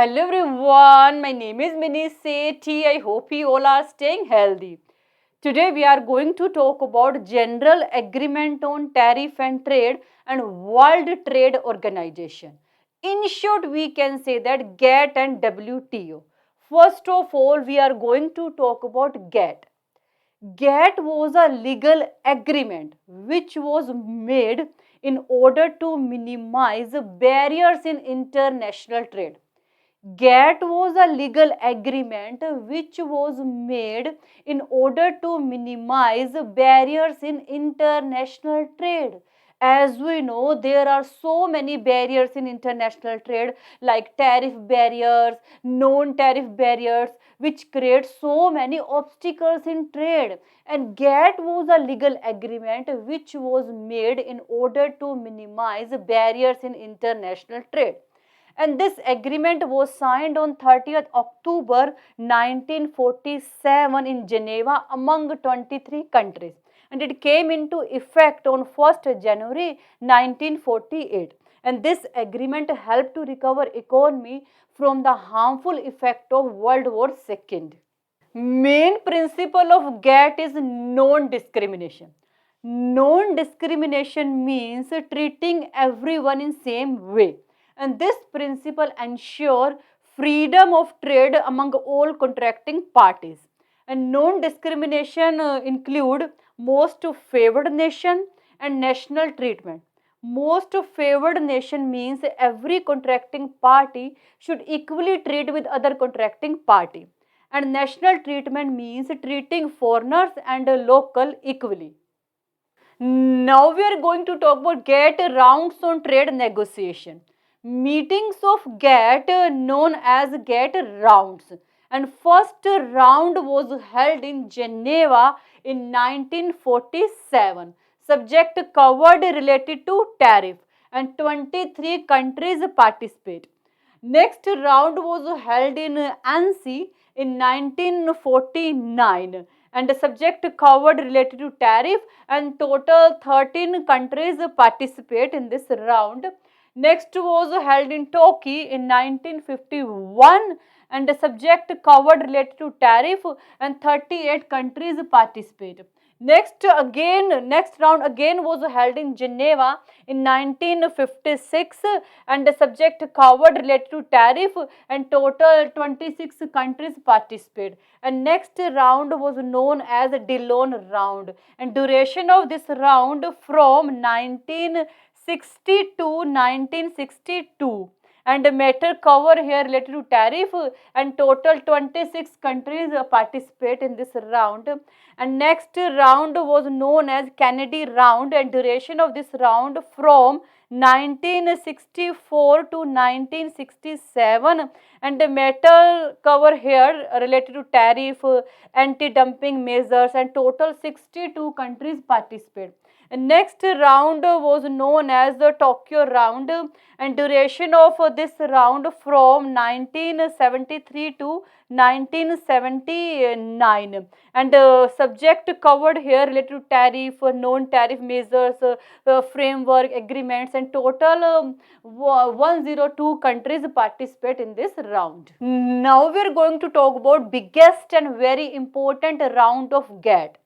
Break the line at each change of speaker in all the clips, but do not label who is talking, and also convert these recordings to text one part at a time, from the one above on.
Hello everyone, my name is Mini Sethi. I hope you all are staying healthy. Today we are going to talk about General Agreement on Tariff and Trade and World Trade Organization. In short, we can say that GATT and WTO. First of all, we are going to talk about GATT. GATT was a legal agreement which was made in order to minimize barriers in international trade. GATT was a legal agreement which was made in order to minimize barriers in international trade. As we know, there are so many barriers in international trade like tariff barriers, non-tariff barriers, which create so many obstacles in trade. And GATT was a legal agreement which was made in order to minimize barriers in international trade. And this agreement was signed on 30th October 1947 in Geneva among 23 countries, and it came into effect on 1st January 1948. And this agreement helped to recover economy from the harmful effect of World War II. Main principle of GATT is non-discrimination. Non-discrimination means treating everyone in same way, and this principle ensures freedom of trade among all contracting parties. And non-discrimination include most favored nation and national treatment. Most favored nation means every contracting party should equally treat with other contracting party, and national treatment means treating foreigners and local equally. Now we are going to talk about GATT rounds on trade negotiation. Meetings of GATT known as GATT rounds, and first round was held in Geneva in 1947. Subject covered related to tariff, and 23 countries participate. Next round was held in Annecy in 1949, and the subject covered related to tariff, and total 13 countries participate in this round. Next was held in Turkey in 1951, and the subject covered related to tariff, and 38 countries participate. Next round again was held in Geneva in 1956, and the subject covered related to tariff, and total 26 countries participate. And next round was known as Dillon round, and duration of this round from 1960 to 1962, and the matter cover here related to tariff, and total 26 countries participate in this round. And next round was known as Kennedy round, and duration of this round from 1964 to 1967, and the matter cover here related to tariff, anti-dumping measures, and total 62 countries participate. And next round was known as the Tokyo round, and duration of this round from 1973 to 1979, and subject covered here related to tariff, non-tariff measures, framework agreements, and total 102 countries participate in this round. Now we are going to talk about biggest and very important round of GATT.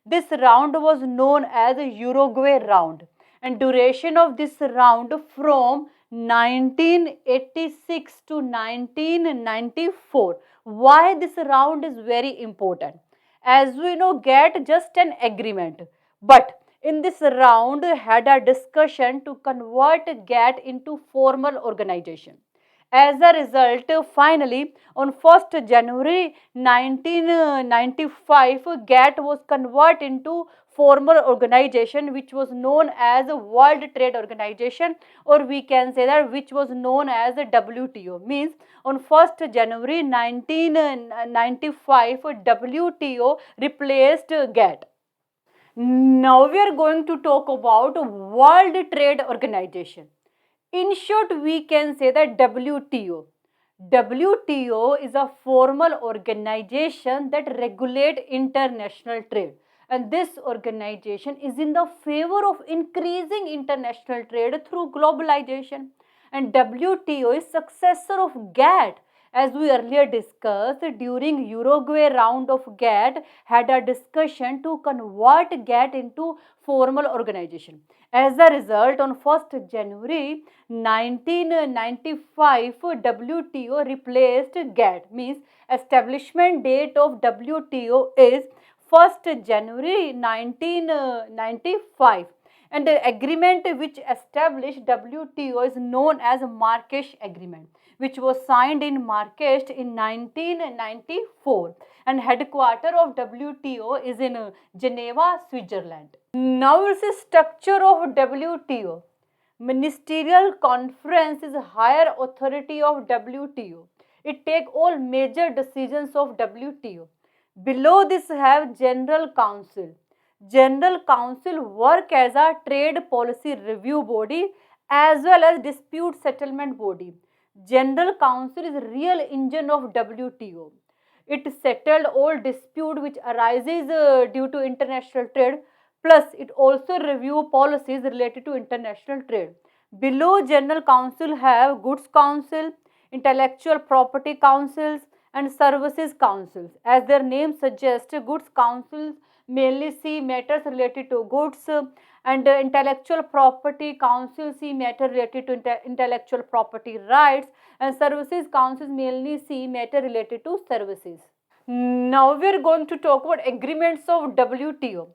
This round was known as Uruguay round, and duration of this round from 1986 to 1994. Why this round is very important? As we know, GATT just an agreement, but in this round had a discussion to convert GATT into formal organization. As a result, finally, on 1st January 1995, GATT was converted into formal organization which was known as World Trade Organization, or we can say that which was known as WTO. Means on 1st January 1995, WTO replaced GATT. Now we are going to talk about World Trade Organization. In short, we can say that WTO. WTO is a formal organization that regulates international trade, and this organization is in the favor of increasing international trade through globalization. And WTO is successor of GATT, As we earlier discussed, during Uruguay round of GATT had a discussion to convert GATT into formal organization. As a result, on 1st January 1995, WTO replaced GATT, means establishment date of WTO is 1st January 1995, and the agreement which established WTO is known as Marrakesh Agreement, which was signed in Marrakesh in 1994, and headquarter of WTO is in Geneva, Switzerland. Now it's the structure of WTO. Ministerial Conference is higher authority of WTO. It takes all major decisions of WTO. Below this have General Council. General Council work as a trade policy review body as well as dispute settlement body. General Council is real engine of WTO. It settled all dispute which arises due to international trade, plus it also review policies related to international trade. Below General Council have Goods Council, Intellectual Property Councils and Services Councils. As their name suggests, Goods Councils mainly see matters related to goods, and Intellectual Property Council see matter related to intellectual property rights, and Services Councils mainly see matter related to services. Now we are going to talk about agreements of WTO.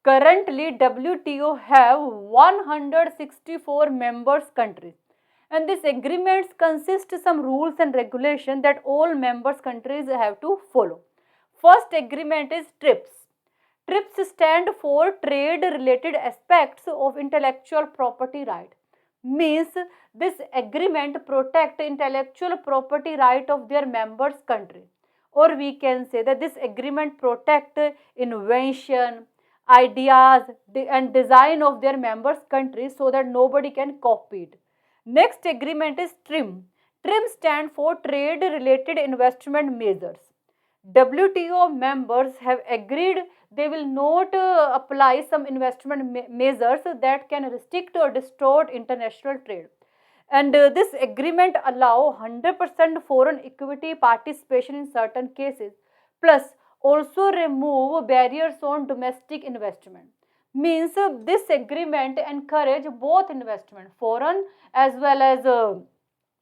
Currently, WTO have 164 members countries, and these agreements consist some rules and regulations that all members countries have to follow. First agreement is TRIPS. TRIPS stand for trade related aspects of intellectual property right. Means this agreement protect intellectual property right of their members country, or we can say that this agreement protect invention, ideas and design of their members countries so that nobody can copy it. Next agreement is TRIM. TRIM stand for trade related investment measures. WTO members have agreed they will not apply some investment measures that can restrict or distort international trade. And this agreement allow 100% foreign equity participation in certain cases, plus also remove barriers on domestic investment. Means this agreement encourage both investment, foreign as well as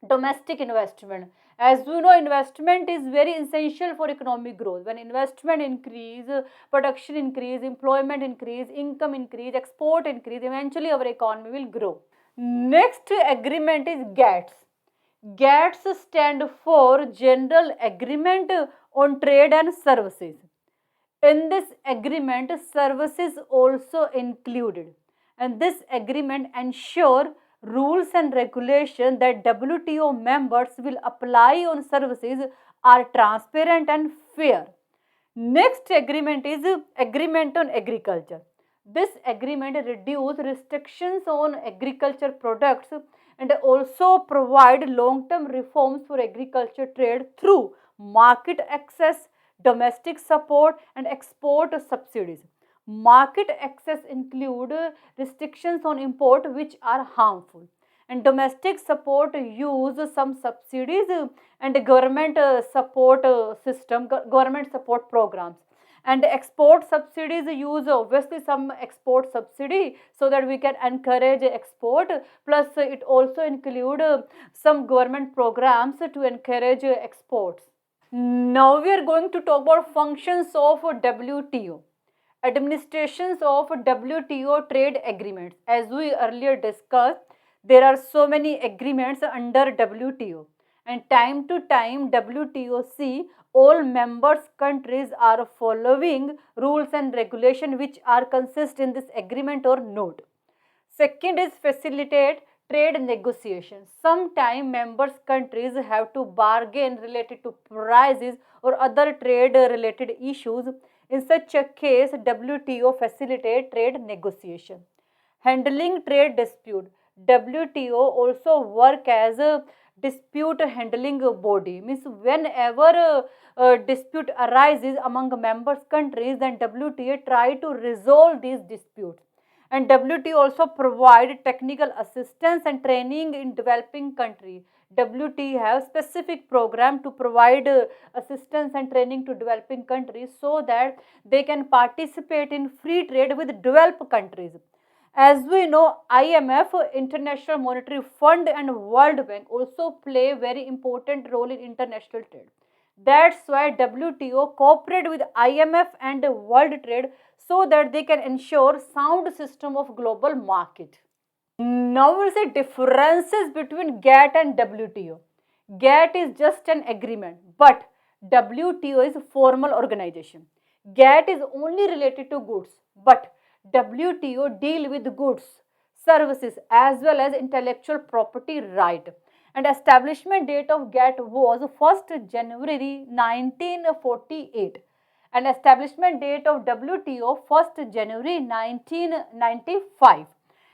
domestic investment. As we know, investment is very essential for economic growth. When investment increase, production increase, employment increase, income increase, export increase, eventually our economy will grow. Next agreement is GATS. GATS stand for General Agreement on Trade and Services. In this agreement, services also included, and this agreement ensure rules and regulations that WTO members will apply on services are transparent and fair. Next agreement is Agreement on Agriculture. This agreement reduce restrictions on agriculture products and also provide long-term reforms for agriculture trade through market access, domestic support and export subsidies. Market access include restrictions on import which are harmful, and domestic support use some subsidies and government support system, government support programs. And export subsidies use obviously some export subsidy so that we can encourage export, plus it also include some government programs to encourage exports. Now we are going to talk about functions of WTO. Administrations of WTO trade agreements. As we earlier discussed, there are so many agreements under WTO, and time to time WTO see all members countries are following rules and regulation which are consist in this agreement or not. Second is facilitate trade negotiations. Sometime members countries have to bargain related to prices or other trade related issues. In such a case, WTO facilitate trade negotiation. Handling trade dispute. WTO also work as a dispute handling body. Means whenever a dispute arises among members countries, then WTO try to resolve these disputes. And WTO also provide technical assistance and training in developing countries. WT have specific program to provide assistance and training to developing countries so that they can participate in free trade with developed countries. As we know, IMF, International Monetary Fund and World Bank also play very important role in international trade. That's why WTO cooperate with IMF and World Trade so that they can ensure sound system of global market. Now we'll say differences between GATT and WTO. GATT is just an agreement, but WTO is a formal organization. GATT is only related to goods, but WTO deal with goods, services as well as intellectual property right. And establishment date of GATT was 1st January 1948 and establishment date of WTO 1st January 1995.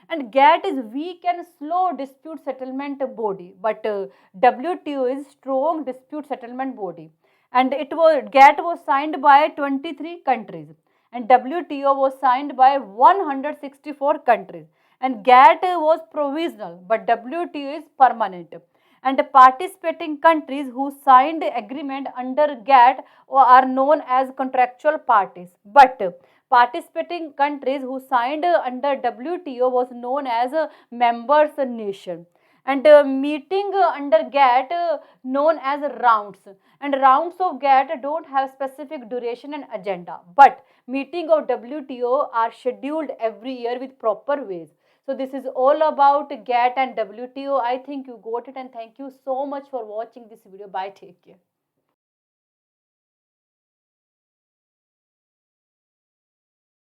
And GATT is weak and slow dispute settlement body, but WTO is strong dispute settlement body. And GATT was signed by 23 countries, and WTO was signed by 164 countries. And GATT was provisional, but WTO is permanent. And the participating countries who signed the agreement under GATT are known as contractual parties, but participating countries who signed under WTO was known as a members nation. And meeting under GATT known as rounds, and rounds of GATT don't have specific duration and agenda, but meeting of WTO are scheduled every year with proper ways. So this is all about GATT and WTO. I think you got it, and thank you so much for watching this video. Bye, take care.